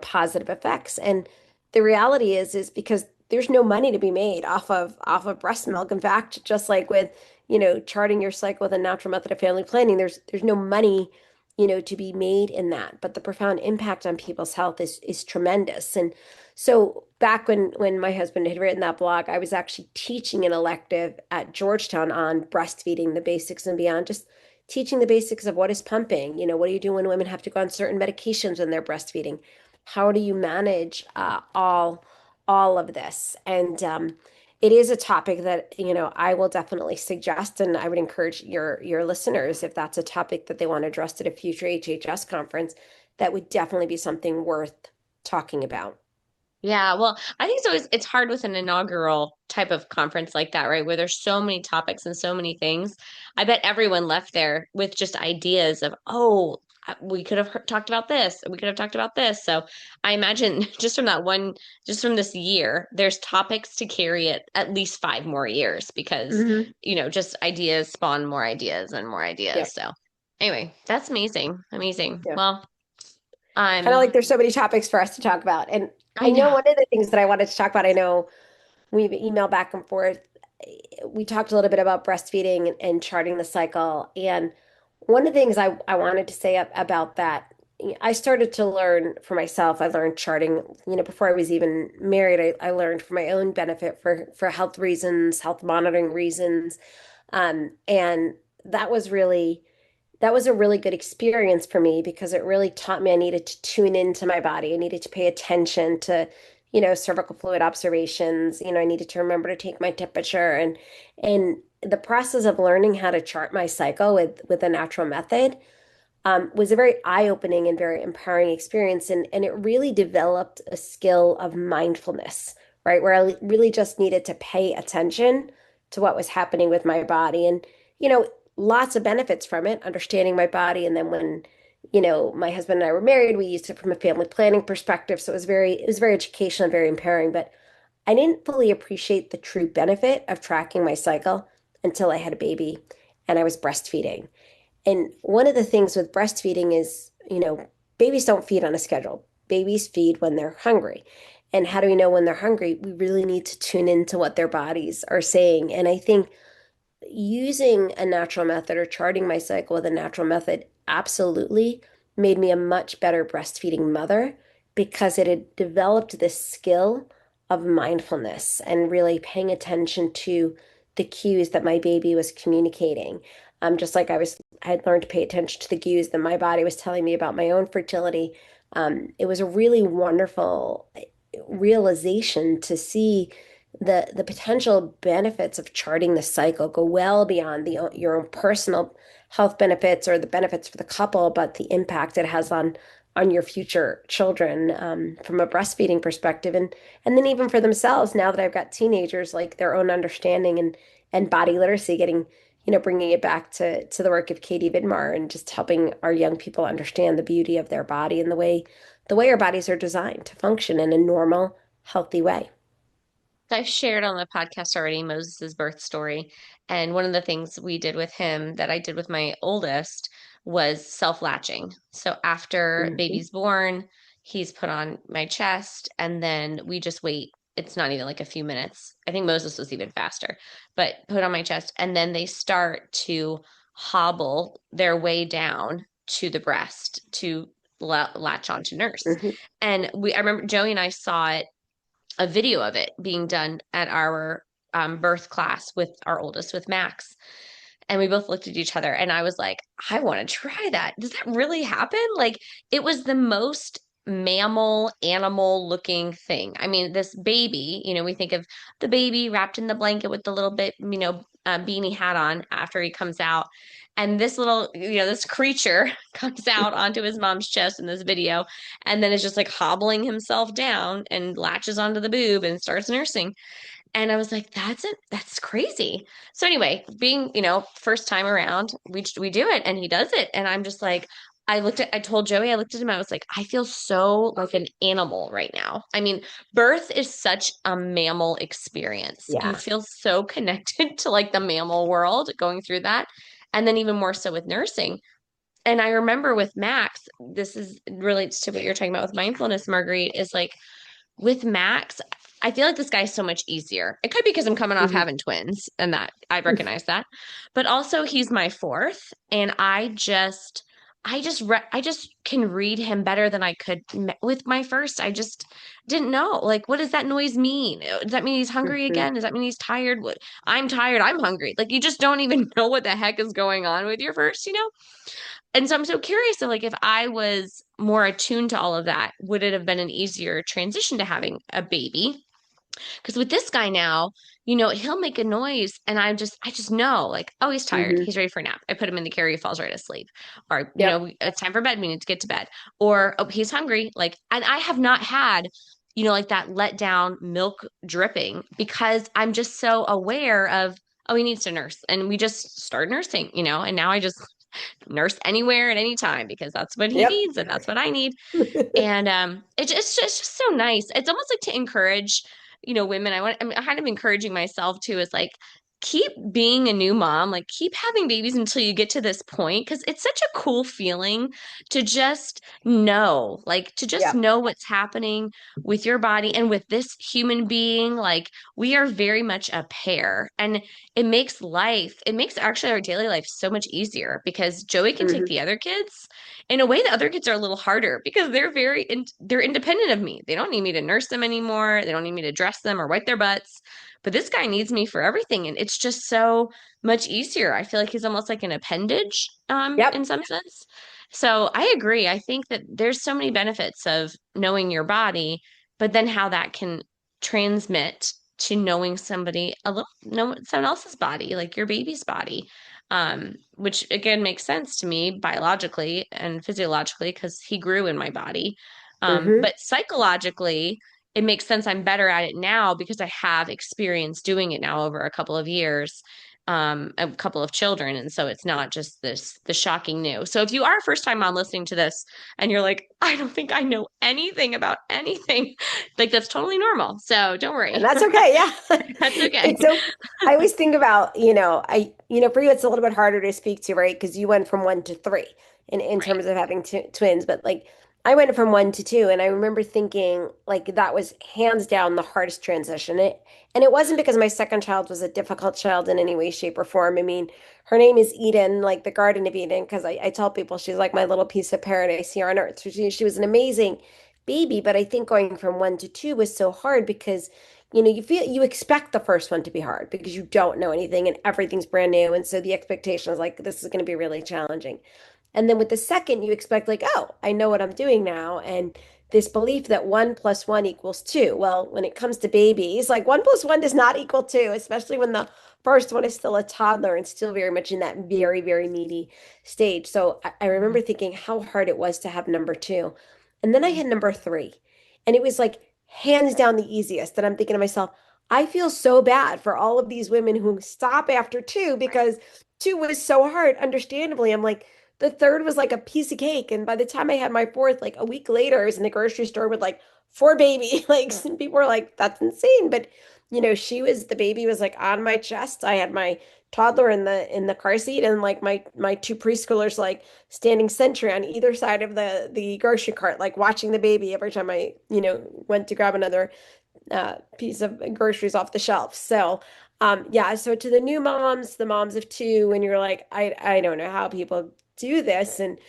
positive effects? And the reality is because there's no money to be made off of breast milk. In fact, just like with, charting your cycle with a natural method of family planning, there's no money, to be made in that. But the profound impact on people's health is tremendous. And so back when my husband had written that blog, I was actually teaching an elective at Georgetown on breastfeeding, the basics and beyond, just teaching the basics of what is pumping, what do you do when women have to go on certain medications when they're breastfeeding? How do you manage all of this? And it is a topic that, I will definitely suggest, and I would encourage your listeners, if that's a topic that they want to address at a future HHS conference, that would definitely be something worth talking about. Yeah, well, I think it's hard with an inaugural type of conference like that, right? Where there's so many topics and so many things. I bet everyone left there with just ideas of, oh, we could have talked about this, we could have talked about this. So I imagine just from this year, there's topics to carry it at least 5 more years because, Hmm. just ideas spawn more ideas and more Yeah. ideas. So anyway, that's amazing. Amazing. Yeah. Well, Kind of I'm, like there's so many topics for us to talk about. And I I know know. one of the things that I wanted to talk about, I know we've emailed back and forth. We talked a little bit about breastfeeding and charting the cycle. And one of the things I wanted to say about that, I started to learn for myself. I learned charting, before I was even married. I learned for my own benefit for health reasons, health monitoring reasons. And that was really that was a really good experience for me because it really taught me I needed to tune into my body. I needed to pay attention to, cervical fluid observations. I needed to remember to take my temperature, and the process of learning how to chart my cycle with a natural method was a very eye-opening and very empowering experience. And it really developed a skill of mindfulness, right? Where I really just needed to pay attention to what was happening with my body. And, lots of benefits from it, understanding my body. And then when, my husband and I were married, we used it from a family planning perspective. So it was very educational and very empowering. But I didn't fully appreciate the true benefit of tracking my cycle until I had a baby and I was breastfeeding. And one of the things with breastfeeding is, babies don't feed on a schedule. Babies feed when they're hungry. And how do we know when they're hungry? We really need to tune into what their bodies are saying. And I think using a natural method or charting my cycle with a natural method absolutely made me a much better breastfeeding mother because it had developed this skill of mindfulness and really paying attention to the cues that my baby was communicating. Just like I had learned to pay attention to the cues that my body was telling me about my own fertility. It was a really wonderful realization to see the potential benefits of charting the cycle go well beyond your own personal health benefits or the benefits for the couple, but the impact it has on your future children from a breastfeeding perspective, and then even for themselves. Now that I've got teenagers, like their own understanding and body literacy, getting bringing it back to the work of Katie Vidmar and just helping our young people understand the beauty of their body and the way our bodies are designed to function in a normal, healthy way. I've shared on the podcast already Moses's birth story. And one of the things we did with him that I did with my oldest was self-latching. So after Mhm. baby's born, he's put on my chest, and then we just wait. It's not even like a few minutes. I think Moses was even faster, but put on my chest. And then they start to hobble their way down to the breast to latch on to nurse. Mhm. And I remember Joey and I saw it, a video of it being done at our birth class with our oldest, with Max. And we both looked at each other, and I was like, I want to try that. Does that really happen? Like, it was the most mammal animal looking thing. I mean, this baby, we think of the baby wrapped in the blanket with the little bit, beanie hat on after he comes out. And this little, this creature comes out onto his mom's chest in this video, and then is just like hobbling himself down and latches onto the boob and starts nursing. And I was like, that's it. That's crazy. So anyway, being, first time around, we do it and he does it. And I'm just like, I told Joey, I looked at him, I was like, I feel so like an animal right now. I mean, birth is such a mammal experience. You Yeah. feel so connected to like the mammal world going through that. And then even more so with nursing. And I remember with Max, this is relates to what you're talking about with mindfulness, Marguerite, is like with Max, I feel like this guy's so much easier. It could be because I'm coming off Mhm. having twins and that I recognize that. But also he's my fourth, and I just can read him better than I could with my first. I just didn't know. Like, what does that noise mean? Does that mean he's hungry Mhm. again? Does that mean he's tired? What, I'm tired, I'm hungry. Like, you just don't even know what the heck is going on with your first. And so I'm so curious of like if I was more attuned to all of that, would it have been an easier transition to having a baby? Because with this guy now, he'll make a noise and I just know like, oh, he's tired. Mhm. He's ready for a nap. I put him in the carrier, he falls right asleep. Or, Yep. it's time for bed. We need to get to bed. Or, oh, he's hungry. Like, and I have not had, like that let down milk dripping because I'm just so aware of, oh, he needs to nurse. And we just start nursing, and now I just nurse anywhere at any time because that's what he Yep. needs and that's what I need. And it's just so nice. It's almost like to encourage, women. I'm kind of encouraging myself too, is like keep being a new mom, like keep having babies until you get to this point because it's such a cool feeling to just know, like to just Yep. know what's happening with your body and with this human being. Like we are very much a pair, and it makes actually our daily life so much easier because Joey can take Mhm. the other kids in a way. The other kids are a little harder because they're independent of me. They don't need me to nurse them anymore. They don't need me to dress them or wipe their butts. But this guy needs me for everything, and it's just so much easier. I feel like he's almost like an appendage, in Yep. some sense. So I agree. I think that there's so many benefits of knowing your body, but then how that can transmit to knowing know someone else's body, like your baby's body, which again makes sense to me biologically and physiologically because he grew in my body. Mhm. But psychologically, it makes sense. I'm better at it now because I have experience doing it now over a couple of years, a couple of children. And so it's not just the shocking new. So if you are a first time mom listening to this and you're like, I don't think I know anything about anything, like that's totally normal. So don't And worry. that's okay. Yeah. That's okay. It's so I always think about, for you it's a little bit harder to speak to, right? Because you went from one to three in Right. terms of having twins, but like I went from one to two, and I remember thinking like that was hands down the hardest transition. And it wasn't because my second child was a difficult child in any way, shape, or form. I mean, her name is Eden, like the Garden of Eden, because I tell people she's like my little piece of paradise here on earth. So she was an amazing baby, but I think going from one to two was so hard because, you expect the first one to be hard because you don't know anything and everything's brand new. And so the expectation is like, this is going to be really challenging. And then with the second, you expect like, oh, I know what I'm doing now. And this belief that one plus one equals two. Well, when it comes to babies, like one plus one does not equal two, especially when the first one is still a toddler and still very much in that very, very needy stage. So I remember thinking how hard it was to have number two. And then I had number three. And it was like hands down the easiest. And I'm thinking to myself, I feel so bad for all of these women who stop after two because two was so hard. Understandably, I'm like, the third was like a piece of cake. And by the time I had my fourth, like a week later, I was in the grocery store with like four baby. Like some people were like, that's insane. But the baby was like on my chest. I had my toddler in the car seat and like my two preschoolers like standing sentry on either side of the grocery cart, like watching the baby every time I, went to grab another piece of groceries off the shelf. So, yeah, so to the new moms, the moms of two, and you're like, I don't know how people do this. And,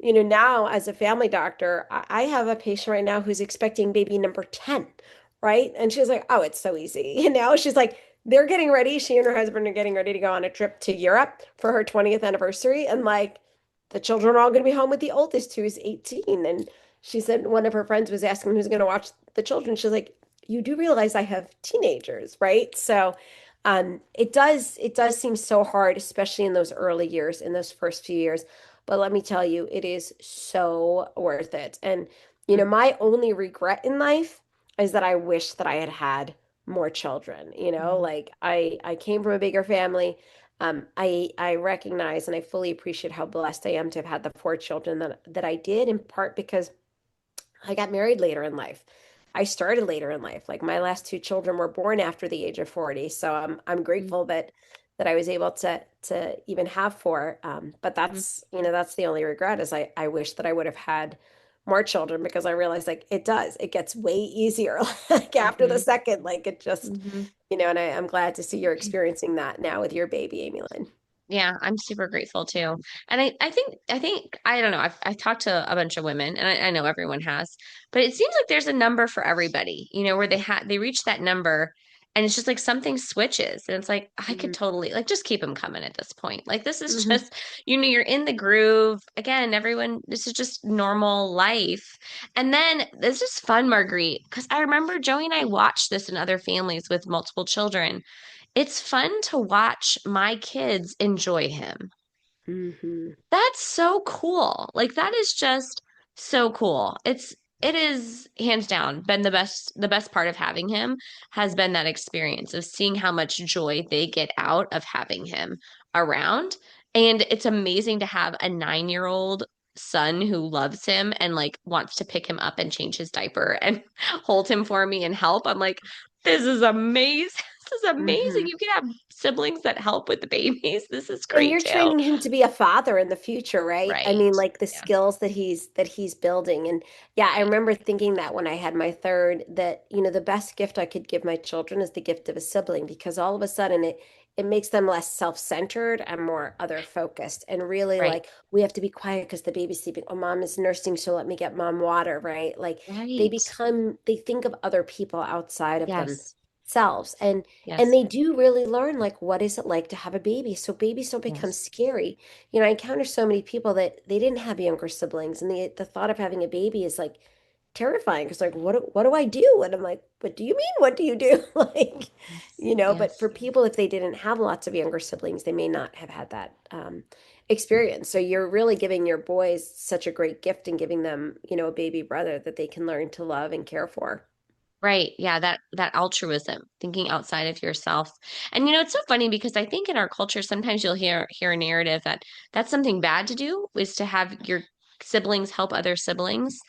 now as a family doctor, I have a patient right now who's expecting baby number 10, right? And she's like, oh, it's so easy. And now she's like, they're getting ready. She and her husband are getting ready to go on a trip to Europe for her 20th anniversary. And like, the children are all going to be home with the oldest, who's 18. And she said one of her friends was asking who's going to watch the children. She's like, you do realize I have teenagers, right? So it does seem so hard, especially in those early years, in those first few years. But let me tell you, it is so worth it. And my only regret in life is that I wish that I had had more children. Mhm. Like I came from a bigger family. I recognize and I fully appreciate how blessed I am to have had the four children that I did, in part because I got married later in life. I started later in life. Like my last two children were born after the age of 40. So I'm Mhm. grateful that I was able to even have four. But Mhm. that's the only regret is I wish that I would have had more children because I realized like it gets way easier like after the Mhm. second. Like it just, Mhm. and I'm glad to see you're experiencing that now with your baby, Amy Lynn. Yeah, I'm super grateful too. And I think, I don't know, I've talked to a bunch of women and I know everyone has, but it seems like there's a number for everybody, where they reach that number and it's just like something switches and it's like, I could totally like just keep them coming at this point. Like this is Mm-hmm. just, you're in the groove. Again, everyone, this is just normal life. And then this is fun, Marguerite, because I remember Joey and I watched this in other families with multiple children. It's fun to watch my kids enjoy him. Mm-hmm. That's so cool. Like that is just so cool. It is hands down been the best part of having him has been that experience of seeing how much joy they get out of having him around. And it's amazing to have a 9-year-old son who loves him and like wants to pick him up and change his diaper and hold him for me and help. I'm like, this is amazing. This is amazing. Mm-hmm. You can have siblings that help with the babies. This is And great you're too. training him to be a father in the future, right? I mean, Right. like the Yeah. skills that he's building. And yeah, I Right. remember thinking that when I had my third, that, the best gift I could give my children is the gift of a sibling because all of a sudden it makes them less self-centered and more other focused. And really Right. like we have to be quiet because the baby's sleeping. Oh, mom is nursing, so let me get mom water, right? Like Right. they think of other people outside of Yes. themselves. And Yes. they do really learn like what is it like to have a baby. So babies don't become Yes. scary. I encounter so many people that they didn't have younger siblings, and the thought of having a baby is like terrifying because like what do I do? And I'm like, what do you mean? What do you do? Like, Yes. but for Yes. people, if they didn't have lots of younger siblings, they may not have had that experience. So you're really giving your boys such a great gift and giving them, a baby brother that they can learn to love and care for. Right. Yeah, that altruism, thinking outside of yourself. And it's so funny because I think in our culture sometimes you'll hear a narrative that that's something bad to do is to have your siblings help other siblings.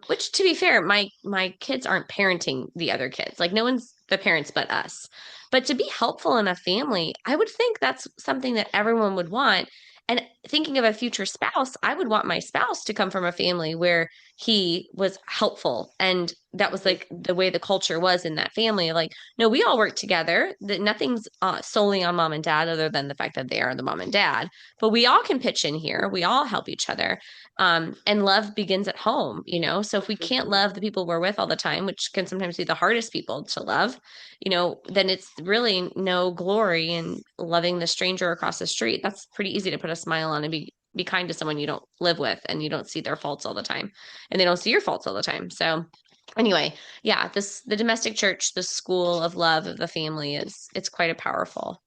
Which to be fair, my kids aren't parenting the other kids. Like no one's the parents but us. But to be helpful in a family, I would think that's something that everyone would want. And thinking of a future spouse, I would want my spouse to come from a family where he was helpful. And that was like the way the culture was in that family. Like, no, we all work together. That nothing's solely on mom and dad, other than the fact that they are the mom and dad. But we all can pitch in here. We all help each other. And love begins at home, you know? So if we can't Mhm. love the people we're with all the time, which can sometimes be the hardest people to love, you know, then it's really no glory in loving the stranger across the street. That's pretty easy to put a smile on and be kind to someone you don't live with and you don't see their faults all the time and they don't see your faults all the time. So anyway, yeah, the domestic church, the school of love of the family it's quite a powerful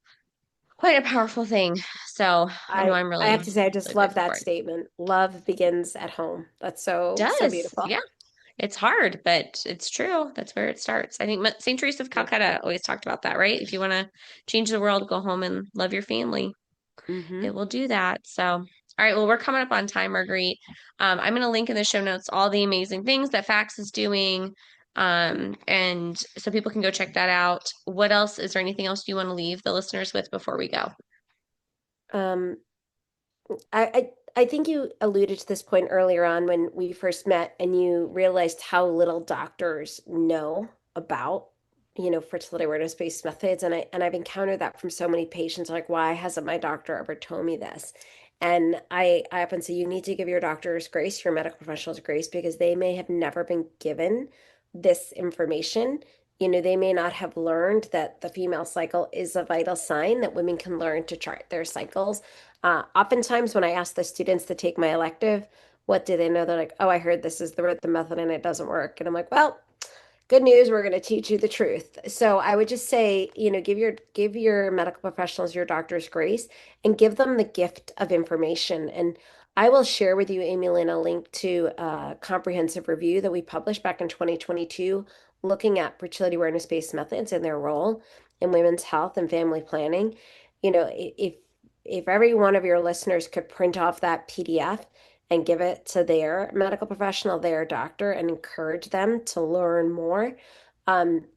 thing. So I know I'm I have really, to say, I just really love grateful for that it. statement. Love begins at home. That's so, so Does. beautiful. Yeah. It's hard, but it's true. That's where it starts. I think St. Teresa of Yep. Calcutta always talked about that, right? If you want to change the world, go home and love your family. Hmm. It will do that. So, all right. Well, we're coming up on time, Marguerite. I'm going to link in the show notes all the amazing things that Fax is doing. And so people can go check that out. What else? Is there anything else you want to leave the listeners with before we go? Um, I think you alluded to this point earlier on when we first met and you realized how little doctors know about, fertility awareness-based methods. And I've encountered that from so many patients, like, why hasn't my doctor ever told me this? And I often say you need to give your doctors grace, your medical professionals grace, because they may have never been given this information. They may not have learned that the female cycle is a vital sign that women can learn to chart their cycles. Oftentimes, when I ask the students to take my elective, what do they know? They're like, oh, I heard this is the rhythm method and it doesn't work. And I'm like, well, good news, we're going to teach you the truth. So I would just say, give your medical professionals, your doctors grace, and give them the gift of information. And I will share with you, Amy Lynn, a link to a comprehensive review that we published back in 2022, looking at fertility awareness-based methods and their role in women's health and family planning. If every one of your listeners could print off that PDF and give it to their medical professional, their doctor, and encourage them to learn more,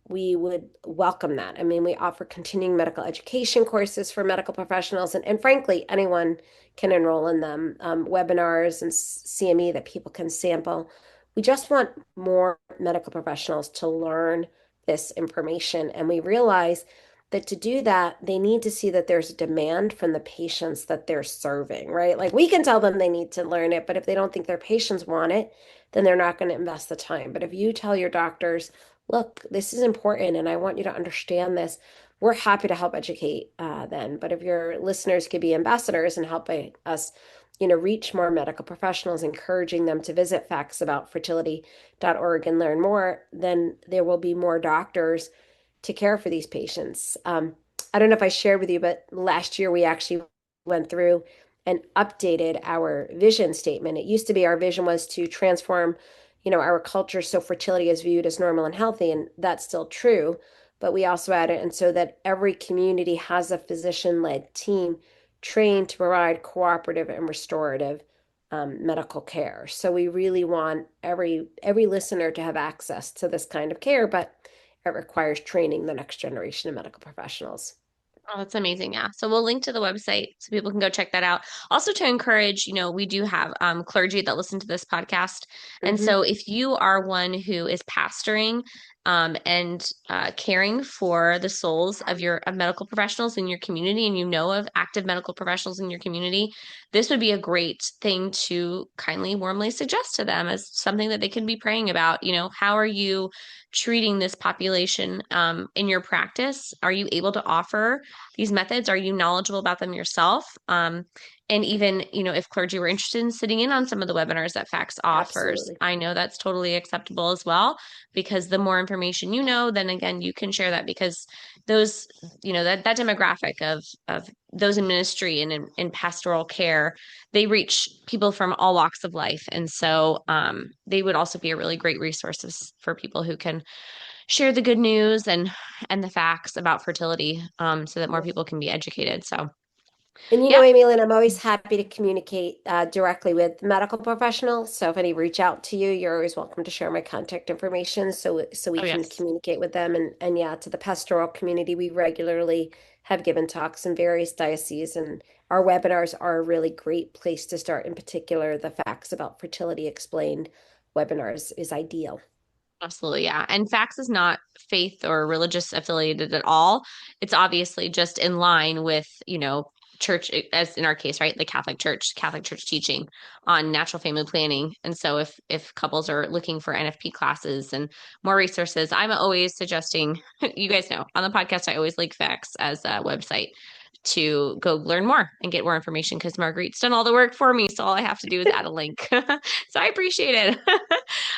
we would welcome that. I mean, we offer continuing medical education courses for medical professionals, and frankly, anyone can enroll in them, webinars and CME that people can sample. We just want more medical professionals to learn this information, and we realize that to do that, they need to see that there's a demand from the patients that they're serving, right? Like we can tell them they need to learn it, but if they don't think their patients want it, then they're not going to invest the time. But if you tell your doctors, look, this is important and I want you to understand this, we're happy to help educate then. But if your listeners could be ambassadors and help us, reach more medical professionals, encouraging them to visit factsaboutfertility.org and learn more, then there will be more doctors to care for these patients. I don't know if I shared with you, but last year we actually went through and updated our vision statement. It used to be our vision was to transform, our culture so fertility is viewed as normal and healthy, and that's still true. But we also added, and so that every community has a physician-led team trained to provide cooperative and restorative medical care. So we really want every listener to have access to this kind of care, but it requires training the next generation of medical professionals. Oh, that's amazing. Yeah. So we'll link to the website so people can go check that out. Also to encourage, we do have clergy that listen to this podcast. And Hmm. so if you are one who is pastoring and caring for the souls of medical professionals in your community and you know of active medical professionals in your community, this would be a great thing to kindly, warmly suggest to them as something that they can be praying about. How are you treating this population in your practice? Are you able to offer these methods? Are you knowledgeable about them yourself? And even, if clergy were interested in sitting in on some of the webinars that FACS offers, Absolutely. I know that's totally acceptable as well, because the more information you know, then again, you can share that because those, that demographic of those in ministry and in pastoral care, they reach people from all walks of life. And so they would also be a really great resources for people who can share the good news and the facts about fertility so that more Yes. people can be educated. So And Yeah. Amy Lynn, I'm always happy to communicate directly with medical professionals. So if any reach out to you, you're always welcome to share my contact information so we Oh, can yes. communicate with them. And yeah, to the pastoral community, we regularly have given talks in various dioceses, and our webinars are a really great place to start. In particular, the Facts About Fertility Explained webinars is ideal. Absolutely, yeah. And FACS is not faith or religious affiliated at all. It's obviously just in line with, church, as in our case, right? The Catholic Church teaching on natural family planning. And so if couples are looking for NFP classes and more resources, I'm always suggesting, you guys know, on the podcast, I always link FACS as a website to go learn more and get more information because Marguerite's done all the work for me. So all I have to do is add a link. So I appreciate it.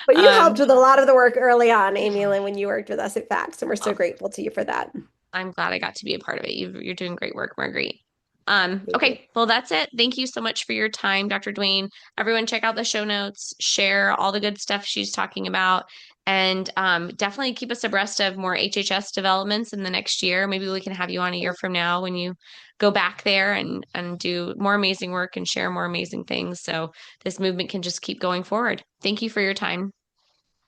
But you helped um, with a lot of the work early on, Amy Lynn, when you worked with us at Facts, and we're so grateful to you for that. I'm glad I got to be a part of it. You're doing great work, Marguerite. Thank you. Okay, well, that's it. Thank you so much for your time, Dr. Duane. Everyone, check out the show notes, share all the good stuff she's talking about, and definitely keep us abreast of more HHS developments in the next year. Maybe we can have you on a year from now when you go back there and do more amazing work and share more amazing things. So this movement can just keep going forward. Thank you for your time.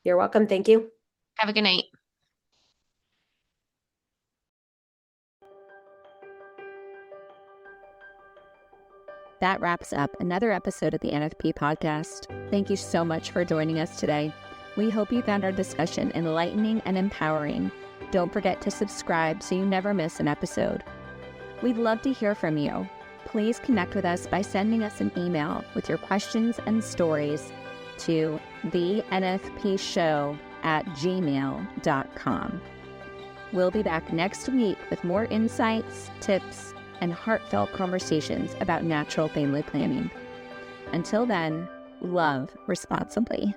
You're welcome. Thank you. Have a good night. That wraps up another episode of the NFP Podcast. Thank you so much for joining us today. We hope you found our discussion enlightening and empowering. Don't forget to subscribe so you never miss an episode. We'd love to hear from you. Please connect with us by sending us an email with your questions and stories to thenfpshow@gmail.com. We'll be back next week with more insights, tips, and heartfelt conversations about natural family planning. Until then, love responsibly.